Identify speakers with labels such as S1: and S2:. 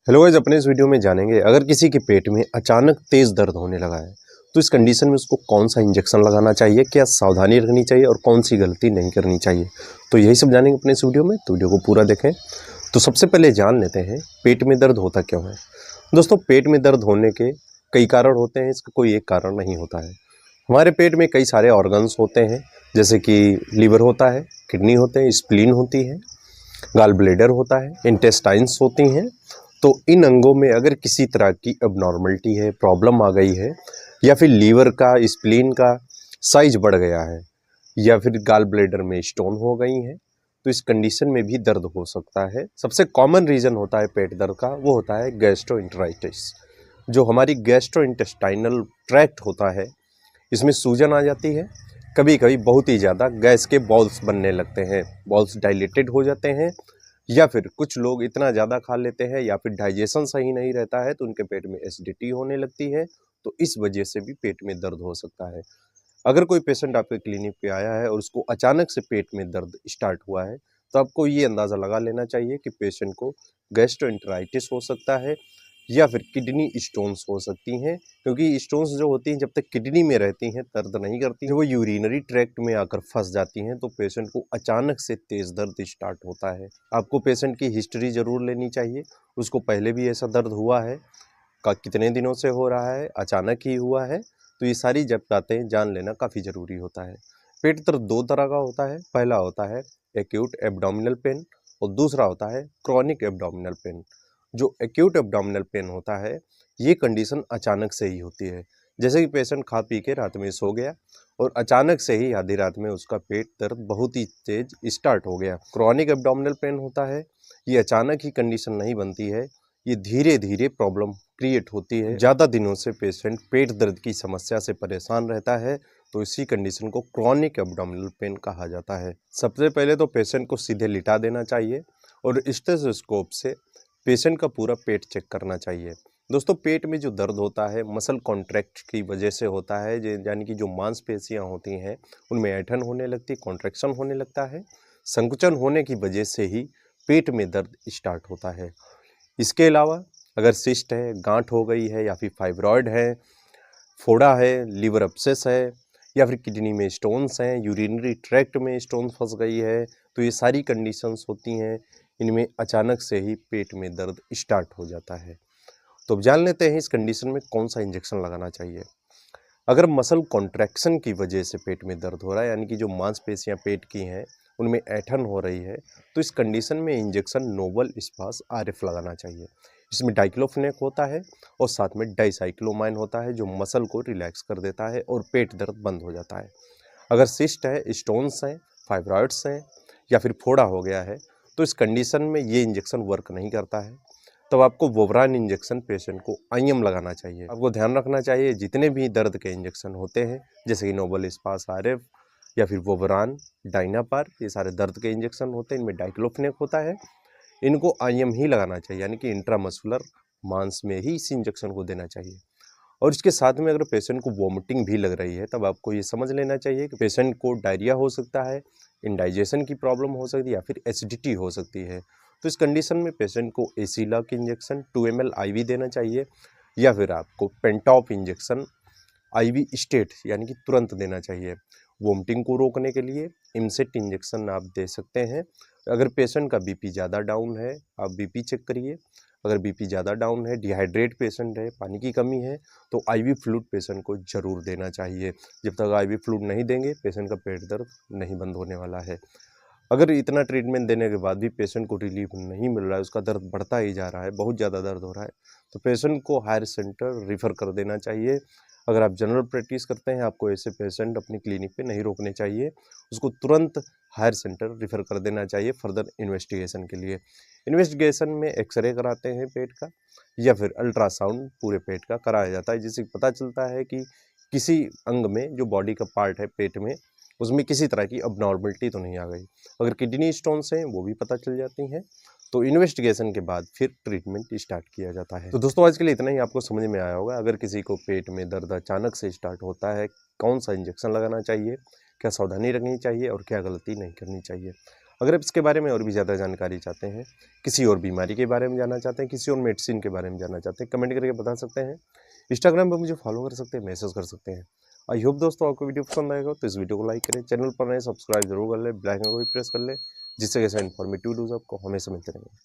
S1: Hello guys, अपने इस video में जानेंगे अगर किसी के पेट में अचानक तेज दर्द होने लगा है तो इस कंडीशन में उसको कौन सा इंजेक्शन लगाना चाहिए, क्या सावधानी रखनी चाहिए और कौन सी गलती नहीं करनी चाहिए। तो यही सब जानेंगे अपने इस वीडियो में, तो वीडियो को पूरा देखें। तो सबसे पहले जान लेते हैं पेट में दर्द होता क्यों है। दोस्तों, पेट में दर्द होने के कई कारण होते हैं, इसका कोई एक कारण नहीं होता है। हमारे पेट में कई सारे ऑर्गन्स होते हैं, जैसे कि लीवर होता है, किडनी होते हैं, स्प्लीन होती है, गॉल ब्लैडर होता है, इंटेस्टाइन्स होती हैं। तो इन अंगों में अगर किसी तरह की अबनॉर्मलिटी है, प्रॉब्लम आ गई है, या फिर लीवर का, स्प्लीन का साइज बढ़ गया है, या फिर गॉल ब्लैडर में स्टोन हो गई है, तो इस कंडीशन में भी दर्द हो सकता है। सबसे कॉमन रीज़न होता है पेट दर्द का, वो होता है गैस्ट्रोइंटेराइटिस। जो हमारी गैस्ट्रोइंटेस्टाइनल ट्रैक्ट होता है, इसमें सूजन आ जाती है। कभी कभी बहुत ही ज़्यादा गैस के बॉल्स बनने लगते हैं, बॉल्स डायलेटेड हो जाते हैं, या फिर कुछ लोग इतना ज़्यादा खा लेते हैं या फिर डाइजेशन सही नहीं रहता है तो उनके पेट में एसिडिटी होने लगती है। तो इस वजह से भी पेट में दर्द हो सकता है। अगर कोई पेशेंट आपके क्लिनिक पे आया है और उसको अचानक से पेट में दर्द स्टार्ट हुआ है, तो आपको ये अंदाज़ा लगा लेना चाहिए कि पेशेंट को गैस्ट्रोएंटेराइटिस हो सकता है या फिर किडनी स्टोन्स हो सकती हैं। क्योंकि स्टोन्स जो होती हैं जब तक किडनी में रहती हैं दर्द नहीं करती हैं, वो यूरिनरी ट्रैक्ट में आकर फंस जाती हैं, तो पेशेंट को अचानक से तेज़ दर्द स्टार्ट होता है। आपको पेशेंट की हिस्ट्री ज़रूर लेनी चाहिए, उसको पहले भी ऐसा दर्द हुआ है, का कितने दिनों से हो रहा है, अचानक ही हुआ है। तो ये सारी जब बातें जान लेना काफ़ी ज़रूरी होता है। पेट दर्द दो तरह का होता है, पहला होता है एक्यूट एब्डोमिनल पेन और दूसरा होता है क्रॉनिक एब्डोमिनल पेन। जो एक्यूट एब्डोमिनल पेन होता है, ये कंडीशन अचानक से ही होती है। जैसे कि पेशेंट खा पी के रात में सो गया और अचानक से ही आधी रात में उसका पेट दर्द बहुत ही तेज स्टार्ट हो गया। क्रॉनिक एब्डोमिनल पेन होता है, ये अचानक ही कंडीशन नहीं बनती है, ये धीरे धीरे प्रॉब्लम क्रिएट होती है। ज़्यादा दिनों से पेशेंट पेट दर्द की समस्या से परेशान रहता है, तो इसी कंडीशन को क्रॉनिक एब्डोमिनल पेन कहा जाता है। सबसे पहले तो पेशेंट को सीधे लिटा देना चाहिए और स्टेथोस्कोप से पेशेंट का पूरा पेट चेक करना चाहिए। दोस्तों, पेट में जो दर्द होता है मसल कॉन्ट्रैक्ट की वजह से होता है, यानी कि जो मांसपेशियां होती हैं उनमें ऐंठन होने लगती है, कॉन्ट्रैक्शन होने लगता है। संकुचन होने की वजह से ही पेट में दर्द स्टार्ट होता है। इसके अलावा अगर सिस्ट है, गांठ हो गई है, या फिर फाइब्रॉयड है, फोड़ा है, लिवर अब्सेस है, या फिर किडनी में स्टोन्स हैं, यूरिनरी ट्रैक्ट में स्टोन फंस गई है, तो ये सारी कंडीशंस होती हैं, इनमें अचानक से ही पेट में दर्द स्टार्ट हो जाता है। तो अब जान लेते हैं इस कंडीशन में कौन सा इंजेक्शन लगाना चाहिए। अगर मसल कॉन्ट्रैक्शन की वजह से पेट में दर्द हो रहा है, यानी कि जो मांसपेशियां पेट की हैं उनमें ऐंठन हो रही है, तो इस कंडीशन में इंजेक्शन नोबल स्पास आरएफ लगाना चाहिए। इसमें डाइक्लोफेनेक होता है और साथ में डाइसाइक्लोमाइन होता है, जो मसल को रिलैक्स कर देता है और पेट दर्द बंद हो जाता है। अगर सिस्ट है, स्टोन्स हैं, फाइब्रॉइड्स हैं, या फिर फोड़ा हो गया है, तो इस कंडीशन में ये इंजेक्शन वर्क नहीं करता है। तब आपको वोवरान इंजेक्शन पेशेंट को आईएम लगाना चाहिए। आपको ध्यान रखना चाहिए जितने भी दर्द के इंजेक्शन होते हैं, जैसे कि नोबल स्पास आरएफ या फिर वोवरान, डाइनापार, ये सारे दर्द के इंजेक्शन होते हैं, इनमें डाइक्लोफेनेक होता है, इनको आईएम ही लगाना चाहिए, यानी कि इंट्रामस्कुलर मांस में ही इस इंजेक्शन को देना चाहिए। और इसके साथ में अगर पेशेंट को वॉमिटिंग भी लग रही है, तब आपको ये समझ लेना चाहिए कि पेशेंट को डायरिया हो सकता है, इंडाइजेशन की प्रॉब्लम हो सकती है, या फिर एसिडिटी हो सकती है। तो इस कंडीशन में पेशेंट को एसिलॉक इंजेक्शन 2 ml IV देना चाहिए, या फिर आपको पेंटॉप इंजेक्शन IV स्टेट यानी कि तुरंत देना चाहिए। वोमिटिंग को रोकने के लिए इमसेट इंजेक्शन आप दे सकते हैं। अगर पेशेंट का बीपी ज़्यादा डाउन है, आप बीपी चेक करिए। अगर बीपी ज़्यादा डाउन है, डिहाइड्रेट पेशेंट है, पानी की कमी है, तो IV फ्लूइड पेशेंट को ज़रूर देना चाहिए। जब तक IV फ्लूइड नहीं देंगे, पेशेंट का पेट दर्द नहीं बंद होने वाला है। अगर इतना ट्रीटमेंट देने के बाद भी पेशेंट को रिलीफ नहीं मिल रहा है, उसका दर्द बढ़ता ही जा रहा है, बहुत ज़्यादा दर्द हो रहा है, तो पेशेंट को हायर सेंटर रिफ़र कर देना चाहिए। अगर आप जनरल प्रैक्टिस करते हैं, आपको ऐसे पेशेंट अपनी क्लिनिक पे नहीं रोकने चाहिए, उसको तुरंत हायर सेंटर रिफ़र कर देना चाहिए फर्दर इन्वेस्टिगेशन के लिए। इन्वेस्टिगेशन में एक्सरे कराते हैं पेट का, या फिर अल्ट्रासाउंड पूरे पेट का कराया जाता है, जिससे पता चलता है कि किसी अंग में, जो बॉडी का पार्ट है पेट में, उसमें किसी तरह की अबनॉर्मलिटी तो नहीं आ गई। अगर किडनी स्टोन्स हैं, वो भी पता चल जाती हैं। तो इन्वेस्टिगेशन के बाद फिर ट्रीटमेंट स्टार्ट किया जाता है। तो दोस्तों, आज के लिए इतना ही आपको समझ में आया होगा। अगर किसी को पेट में दर्द अचानक से स्टार्ट होता है, कौन सा इंजेक्शन लगाना चाहिए, क्या सावधानी रखनी चाहिए और क्या गलती नहीं करनी चाहिए। अगर आप इसके बारे में और भी ज़्यादा जानकारी चाहते हैं, किसी और बीमारी के बारे में जानना चाहते हैं, किसी और मेडिसिन के बारे में जानना चाहते हैं, कमेंट करके बता सकते हैं। इंस्टाग्राम पर मुझे फॉलो कर सकते हैं, मैसेज कर सकते हैं। आई होप दोस्तों आपको वीडियो पसंद आएगा, तो इस वीडियो को लाइक करें, चैनल पर नए सब्सक्राइब जरूर कर ले, बेल आइकन को भी प्रेस कर ले, जिससे कैसे इन्फॉर्मेटिव न्यूज़ आपको हमेशा मिलते रहेंगे।